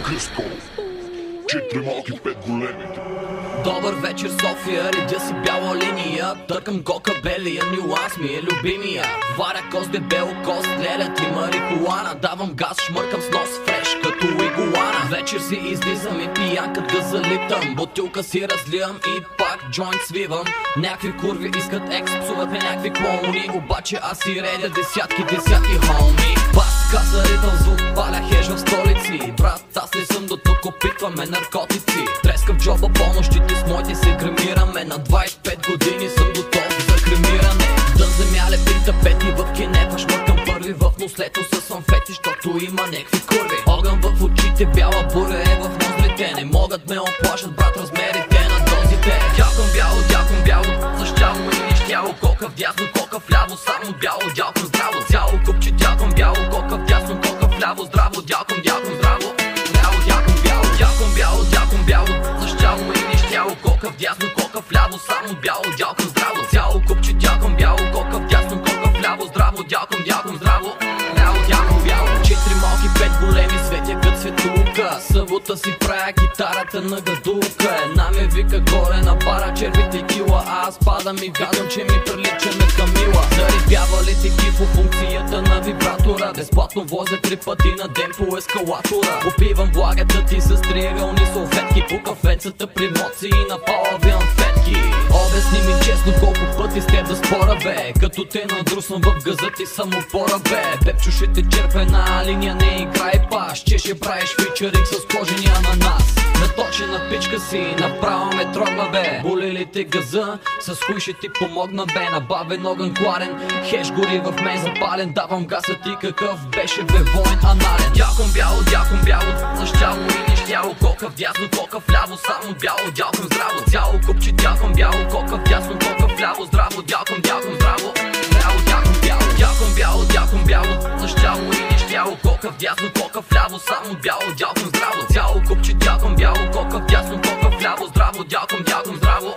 Кръстко, 4 малки, 5 големи. Добър вечер, София, редя си бяла линия. Търкам кока белия, нюанс ми е любимия. Варя кост, дебело кост, леля три марихуана. Давам газ, шмъркам с нос фреш като игуана. Вечер си излизам и пиянка да залитам. Бутилка си разлиям и пак джойнт свивам. Някакви курви искат екс, псуват ме някакви клоуни. Обаче аз си редя десятки хоми. Бас, каса, ритъм, звук, паля хеш в столици. Брат, аз не съм до тук, опитваме наркотици. Треска в джоба по нощите, с моите се кремираме. На 25 години съм готов за кремиране. Дън земя, лепим тапети в кинефа, шмъркам първи в нослето с санфети, защото има някакви курви. Огън в очите, бяла буря е в ноздрите. Не могат ме оплашат, брат, размерите на дозите. Дякам бяло, защяло и нищяло. Кока вдясно, кока вляво, само бяло, дякам здраво. Цяло купче, дякам бяло, кока вдясно, кока вляво, здраво, дякам здраво. Дякам бяло, защяло и нищяло. Кока вдясно, кока вляво, само бяло, дякам здраво. Цяло купче, дякам бяло, кока вдясно, кока вляво, здраво, дякам здраво. Дякам бяло, 4 малки, 5 големи, светя кът светулка. Събота си правя китарата на гадулка. Една ме вика горе на бара, черви текила. Аз падам и вярвам, че ми прилича на Камила. Заребява ли теки по функцията на вибратора? Безплатно возя 3 пъти на ден по ескалатора. Опивам влагата ти с триъгълни салфетки. По кафенцата при моци и напалави амфетки. Обясни ми честно колко пъти с теб да спора, бе. Като те надрусвам в газа ти съм опора, бе. Пепчо ще те черпа една линия, не играй паш. Че ще правиш фичеринг с кожения ананас. Наточена пичка си, направо ме трогна, бе. Боли ли те газа? С хуй ще ти помогна, бе. Набавен огън кладен, хеш гори в мен запален. Давам газа ти какъв беше, бе, воен анален. Дякам бяло, защяло и нищяло. Кока вдясно, кока вляво, само бяло, дякам здраво. Цяло купче, дякам бяло, кока вдясно, кока вляво, здраво, дякам здраво. Дякам бяло, защяло и нищяло. Кока вдясно, кока вляво, само бяло, дякам здраво. Цяло купче, дякам бяло, кока вдясно, кока вляво, здраво, дякам здраво.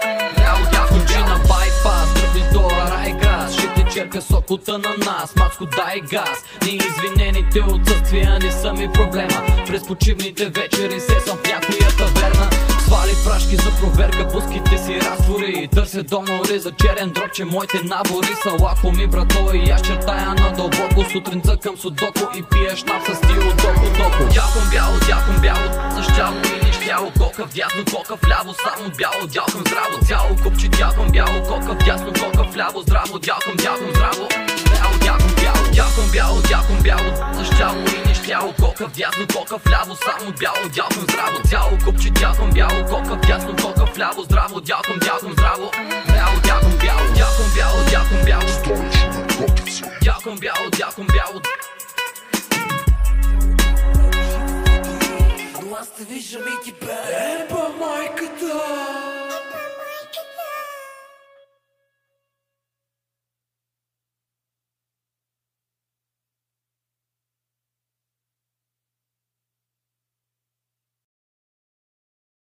Ключи на байпас, тръпни тоя райгаз. Ще те черпя сокота на нас, мацко дай газ. Неизвинените отсъствия не са ми проблема. През почивните вечери се съм в някоя таверна. Свали прашки за проверка, пуските си разтвори. Търся донори за черен дроб, че моите набори са лакоми, брато. И аз чертая надълбоко, сутрин цъкам судоко и пия шнап с стил доко. Дякам бяло, защяло и нищяло. Кока вдясно, кока вляво, само бяло, дякам здраво. Цяло купче, дякам бяло, кока вдясно, кока вляво, здраво, дякам здраво. Дякам бяло, защяло и нищяло. Кока вдясно, кока вляво, само бяло, дякам здраво. Цяло купче, дякам бяло, кока вдясно, кока вляво, здраво, дякам здраво. Дякам бяло, Столични наркотици. дякам бяло. Но аз те виждам и ти бе.